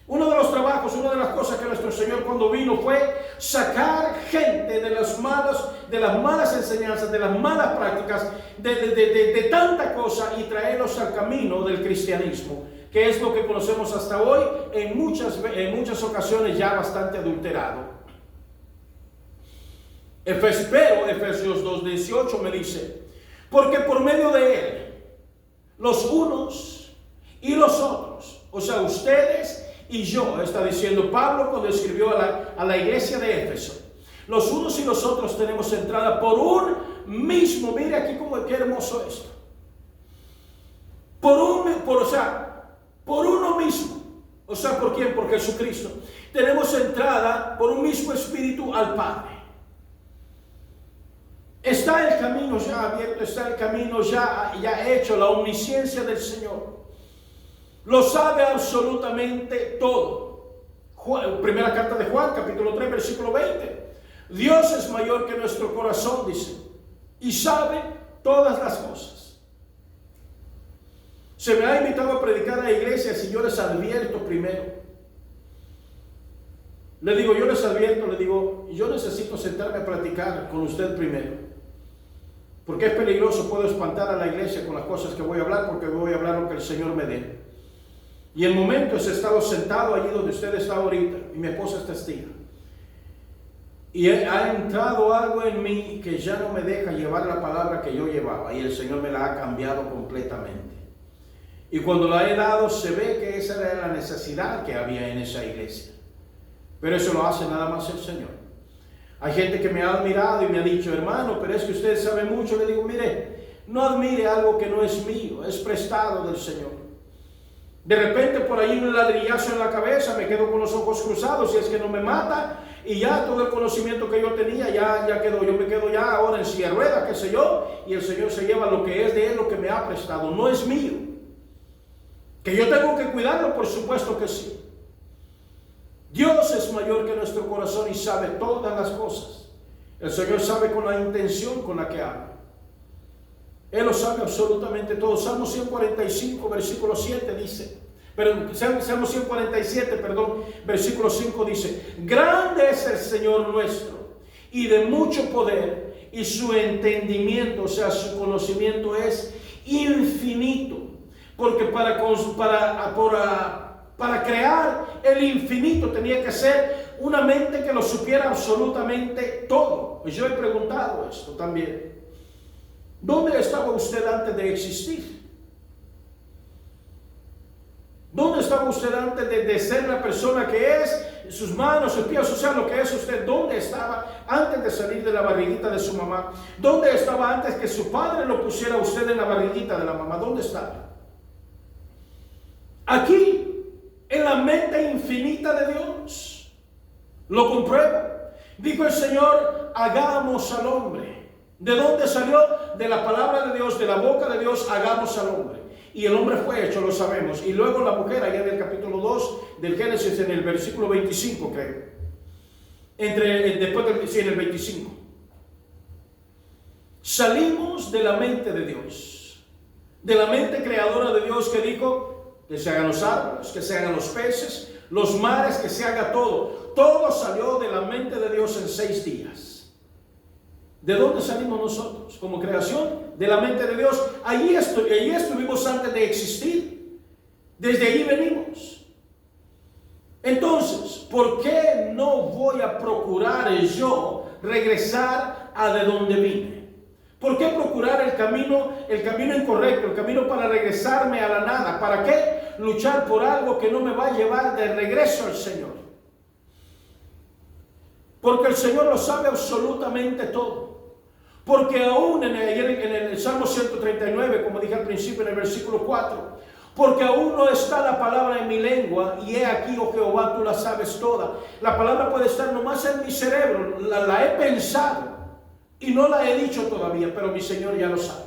Uno de los trabajos, una de las cosas que nuestro Señor cuando vino fue sacar gente de las malas enseñanzas, de las malas prácticas, de tanta cosa y traerlos al camino del cristianismo, que es lo que conocemos hasta hoy, en muchas ocasiones ya bastante adulterado. Pero Efesios 2:18 me dice, porque por medio de él, los unos y los otros, o sea, ustedes y yo, está diciendo Pablo cuando escribió a la iglesia de Éfeso, los unos y los otros tenemos entrada por un mismo, mire aquí como qué hermoso esto, por uno mismo, o sea, ¿por quién? Por Jesucristo, tenemos entrada por un mismo espíritu al Padre. Está el camino ya abierto, está el camino ya hecho, la omnisciencia del Señor. Lo sabe absolutamente todo. Primera carta de Juan, capítulo 3, versículo 20. Dios es mayor que nuestro corazón, dice, y sabe todas las cosas. Se me ha invitado a predicar a la iglesia y yo les advierto primero. Le digo, yo les advierto, le digo, yo necesito sentarme a platicar con usted primero. Porque es peligroso, puedo espantar a la iglesia con las cosas que voy a hablar, porque voy a hablar lo que el Señor me dé. Y en momentos he estado sentado allí donde usted está ahorita, y mi esposa es testigo. Y ha entrado algo en mí que ya no me deja llevar la palabra que yo llevaba, y el Señor me la ha cambiado completamente. Y cuando la he dado, se ve que esa era la necesidad que había en esa iglesia. Pero eso lo hace nada más el Señor. Hay gente que me ha admirado y me ha dicho, hermano, pero es que usted sabe mucho. Le digo, mire, no admire algo que no es mío, es prestado del Señor. De repente por ahí un ladrillazo en la cabeza, me quedo con los ojos cruzados, si es que no me mata, y ya todo el conocimiento que yo tenía ya quedó. Yo me quedo ya ahora en silla de ruedas, qué sé yo, y el Señor se lleva lo que es de Él, lo que me ha prestado, no es mío. Que yo tengo que cuidarlo, por supuesto que sí. Dios es mayor que nuestro corazón y sabe todas las cosas. El Señor sabe con la intención con la que habla. Él lo sabe absolutamente todo. Salmo 145, versículo 7 dice, Salmo 147, perdón, versículo 5 dice, grande es el Señor nuestro y de mucho poder, y su entendimiento, o sea, su conocimiento es infinito. Porque para crear el infinito tenía que ser una mente que lo supiera absolutamente todo. Pues yo he preguntado esto también. ¿Dónde estaba usted antes de existir? ¿Dónde estaba usted antes de ser la persona que es? Sus manos, sus pies, o sea, lo que es usted. ¿Dónde estaba antes de salir de la barriguita de su mamá? ¿Dónde estaba antes que su padre lo pusiera a usted en la barriguita de la mamá? ¿Dónde estaba? Aquí, en la mente infinita de Dios. Lo compruebo. Dijo el Señor, hagamos al hombre. ¿De dónde salió? De la palabra de Dios, de la boca de Dios, hagamos al hombre. Y el hombre fue hecho, lo sabemos. Y luego la mujer, allá en el capítulo 2 del Génesis, en el versículo 25, creo. Después en el 25. Salimos de la mente de Dios. De la mente creadora de Dios que dijo, que se hagan los árboles, que se hagan los peces, los mares, que se haga todo. Todo salió de la mente de Dios en 6 días. ¿De dónde salimos nosotros? Como creación, de la mente de Dios. Allí estuvimos antes de existir. Desde ahí venimos. Entonces, ¿por qué no voy a procurar yo regresar a de donde vine? ¿Por qué procurar el camino incorrecto, el camino para regresarme a la nada? ¿Para qué luchar por algo que no me va a llevar de regreso al Señor? Porque el Señor lo sabe absolutamente todo. Porque aún en el Salmo 139, como dije al principio en el versículo 4, porque aún no está la palabra en mi lengua, y he aquí, oh Jehová, tú la sabes toda. La palabra puede estar nomás en mi cerebro, la he pensado. Y no la he dicho todavía, pero mi Señor ya lo sabe.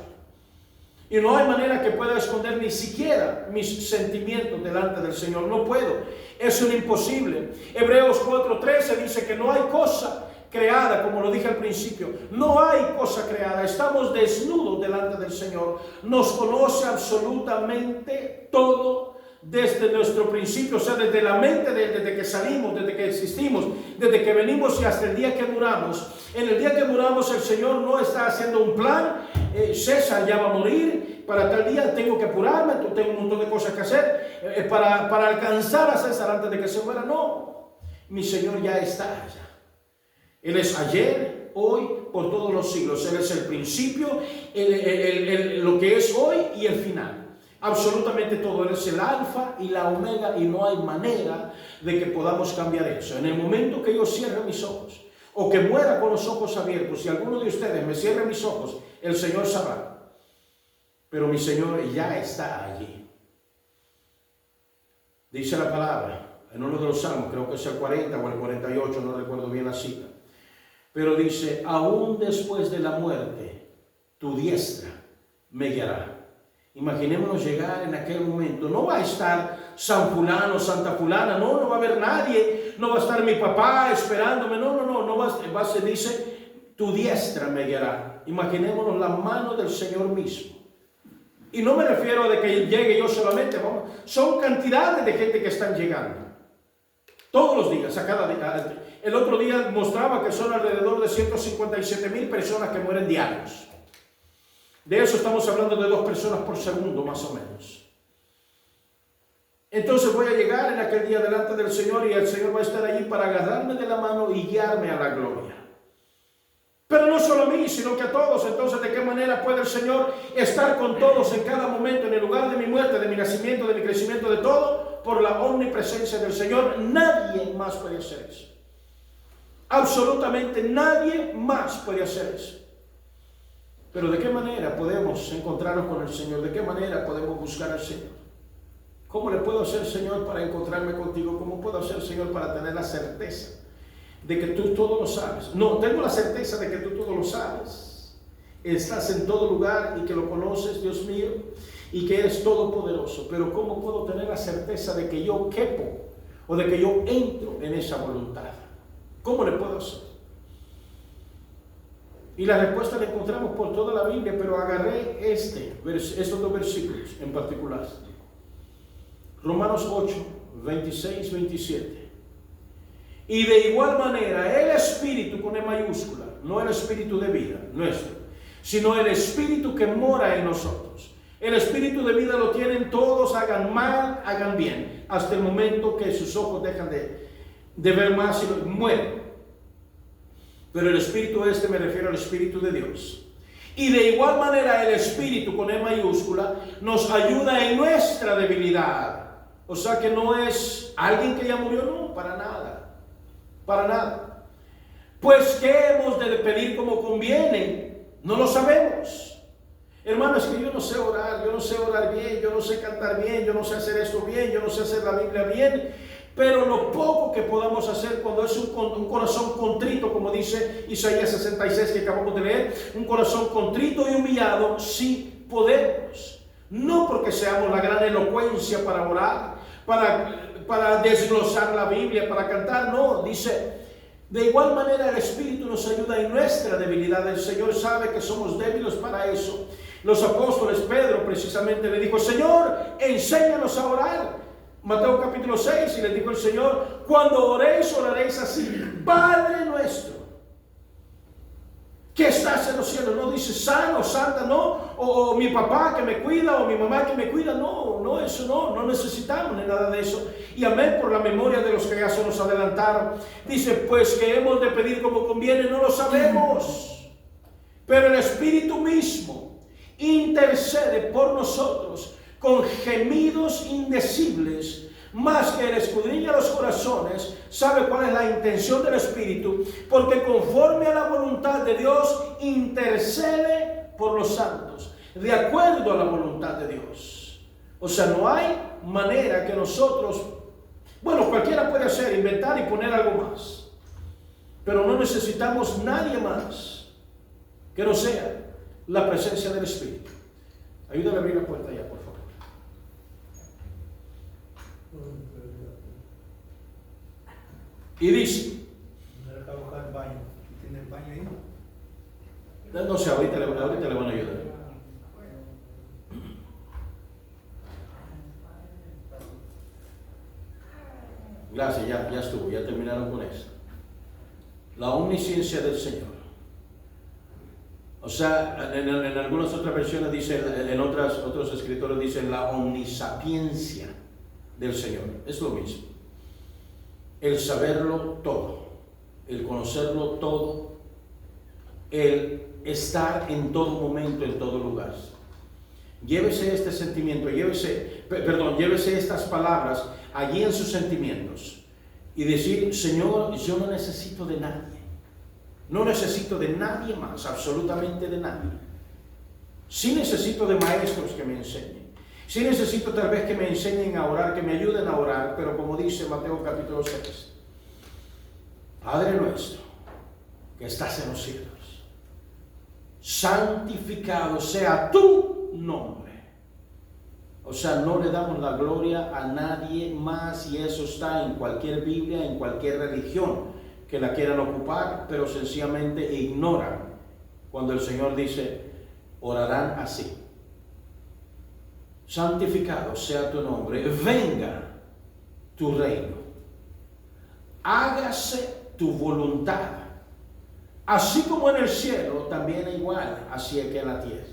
Y no hay manera que pueda esconder ni siquiera mis sentimientos delante del Señor. No puedo. Es un imposible. Hebreos 4:13 dice que no hay cosa creada, como lo dije al principio. No hay cosa creada. Estamos desnudos delante del Señor. Nos conoce absolutamente todo desde nuestro principio, o sea, desde la mente, desde que salimos, desde que existimos, desde que venimos y hasta el día que muramos. En el día que muramos, el Señor no está haciendo un plan. César ya va a morir, para tal día tengo que apurarme, tengo un montón de cosas que hacer para alcanzar a César antes de que se muera. No, mi Señor ya está allá. Él es ayer, hoy, por todos los siglos. Él es el principio, lo que es hoy y el final. Absolutamente todo. Él es el alfa y la omega, y no hay manera de que podamos cambiar eso. En el momento que yo cierre mis ojos, o que muera con los ojos abiertos, si alguno de ustedes me cierre mis ojos, el Señor sabrá. Pero mi Señor ya está allí. Dice la palabra en uno de los salmos, creo que es el 40 o el 48, no recuerdo bien la cita. Pero dice, aún después de la muerte, tu diestra me guiará. Imaginémonos llegar en aquel momento. No va a estar San fulano, Santa fulana, no va a haber nadie. No va a estar mi papá esperándome. No se dice, tu diestra me guiará. Imaginémonos la mano del Señor mismo. Y no me refiero a de que llegue yo solamente. Son cantidades de gente que están llegando. Todos los días, a cada día. El otro día mostraba que son alrededor de 157,000 personas que mueren diarios. De eso estamos hablando de 2 personas por segundo, más o menos. Entonces voy a llegar en aquel día delante del Señor y el Señor va a estar allí para agarrarme de la mano y guiarme a la gloria. Pero no solo a mí, sino que a todos. Entonces, ¿de qué manera puede el Señor estar con todos en cada momento, en el lugar de mi muerte, de mi nacimiento, de mi crecimiento, de todo? Por la omnipresencia del Señor. Nadie más puede hacer eso. Absolutamente nadie más puede hacer eso. Pero ¿de qué manera podemos encontrarnos con el Señor? ¿De qué manera podemos buscar al Señor? ¿Cómo le puedo hacer, Señor, para encontrarme contigo? ¿Cómo puedo hacer, Señor, para tener la certeza de que tú todo lo sabes? No, tengo la certeza de que tú todo lo sabes. Estás en todo lugar y que lo conoces, Dios mío, y que eres todopoderoso. Pero ¿cómo puedo tener la certeza de que yo quepo o de que yo entro en esa voluntad? ¿Cómo le puedo hacer? Y la respuesta la encontramos por toda la Biblia, pero agarré estos 2 versículos en particular. Romanos 8, 26, 27. Y de igual manera, el Espíritu con E mayúscula, no el Espíritu de vida nuestro, sino el Espíritu que mora en nosotros. El Espíritu de vida lo tienen todos, hagan mal, hagan bien, hasta el momento que sus ojos dejan de ver más y mueren. Pero el Espíritu me refiero al Espíritu de Dios. Y de igual manera el Espíritu con E mayúscula nos ayuda en nuestra debilidad. O sea que no es alguien que ya murió, no, para nada. Para nada. Pues ¿qué hemos de pedir como conviene? No lo sabemos. Hermanos, que yo no sé orar bien, yo no sé cantar bien, yo no sé hacer esto bien, yo no sé hacer la Biblia bien. Pero lo poco que podamos hacer cuando es un corazón contrito, como dice Isaías 66 que acabamos de leer, un corazón contrito y humillado, sí podemos. No porque seamos la gran elocuencia para orar, para desglosar la Biblia, para cantar, no, dice, de igual manera el Espíritu nos ayuda en nuestra debilidad. El Señor sabe que somos débiles para eso. Los apóstoles, Pedro precisamente le dijo, Señor, enséñanos a orar. Mateo capítulo 6, y le dijo el Señor, cuando oréis, oraréis así, Padre nuestro, que estás en los cielos. No dice sano, santa, no, o mi papá que me cuida, o mi mamá que me cuida, no, eso no necesitamos ni nada de eso. Y amén por la memoria de los que ya se nos adelantaron. Dice, pues que hemos de pedir como conviene, no lo sabemos, pero el Espíritu mismo intercede por nosotros con gemidos indecibles, más que Él escudriña los corazones, sabe cuál es la intención del Espíritu, porque conforme a la voluntad de Dios intercede por los santos, de acuerdo a la voluntad de Dios. O sea, no hay manera que nosotros, bueno, cualquiera puede hacer, inventar y poner algo más, pero no necesitamos nadie más que no sea la presencia del Espíritu. Ayúdame a abrir la puerta ya, por favor. Y dice, ¿tiene el baño ahí? no sé, ahorita le van a ayudar. Gracias, ya estuvo, ya terminaron con eso. La omnisciencia del Señor. O sea, en algunas otras versiones dice, en otros escritores dicen la omnisapiencia del Señor. Es lo mismo. El saberlo todo, el conocerlo todo, el estar en todo momento, en todo lugar. Llévese este sentimiento, llévese estas palabras allí en sus sentimientos y decir, Señor, yo no necesito de nadie. No necesito de nadie más, absolutamente de nadie. Sí necesito de maestros que me enseñen. Sí necesito tal vez que me enseñen a orar, que me ayuden a orar, pero como dice Mateo capítulo 6, Padre nuestro, que estás en los cielos. Santificado sea tu nombre. O sea, no le damos la gloria a nadie más, y eso está en cualquier Biblia, en cualquier religión que la quieran ocupar, pero sencillamente ignoran cuando el Señor dice, orarán así. Santificado sea tu nombre, venga tu reino, hágase tu voluntad, así como en el cielo, también igual, así es que en la tierra.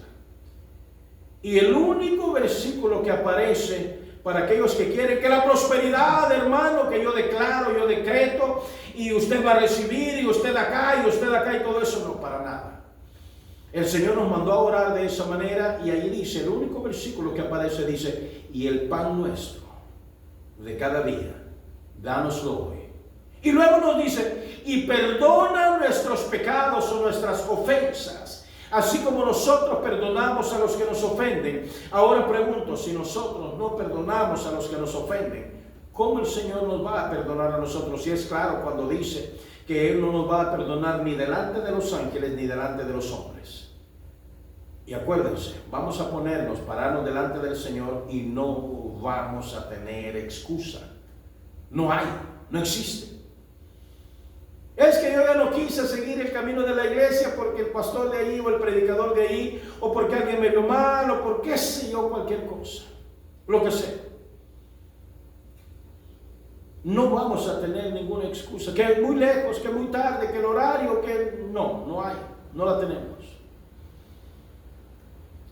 Y el único versículo que aparece para aquellos que quieren que la prosperidad, hermano, que yo declaro, yo decreto, y usted va a recibir, y usted acá, y usted acá, y todo eso, no, para nada. El Señor nos mandó a orar de esa manera, y ahí dice, el único versículo que aparece dice, y el pan nuestro de cada día, dánoslo hoy. Y luego nos dice, y perdona nuestros pecados o nuestras ofensas, así como nosotros perdonamos a los que nos ofenden. Ahora pregunto, si nosotros no perdonamos a los que nos ofenden, ¿cómo el Señor nos va a perdonar a nosotros? Y es claro cuando dice que Él no nos va a perdonar ni delante de los ángeles ni delante de los hombres. Y acuérdense, vamos a pararnos delante del Señor y no vamos a tener excusa. No hay, no existe. Es que yo ya no quise seguir el camino de la iglesia porque el pastor de ahí o el predicador de ahí, o porque alguien me vio mal, o por qué sé yo, cualquier cosa, lo que sea. No vamos a tener ninguna excusa, que es muy lejos, que es muy tarde, que el horario, que no hay, no la tenemos.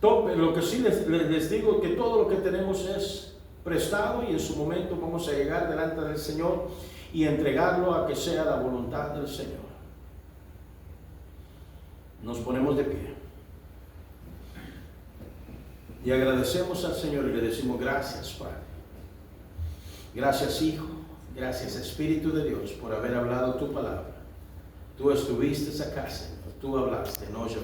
Lo que sí les digo es que todo lo que tenemos es prestado, y en su momento vamos a llegar delante del Señor y entregarlo a que sea la voluntad del Señor. Nos ponemos de pie y agradecemos al Señor y le decimos gracias, Padre. Gracias, Hijo. Gracias, Espíritu de Dios, por haber hablado tu palabra. Tú estuviste acá, Señor. Tú hablaste, no yo.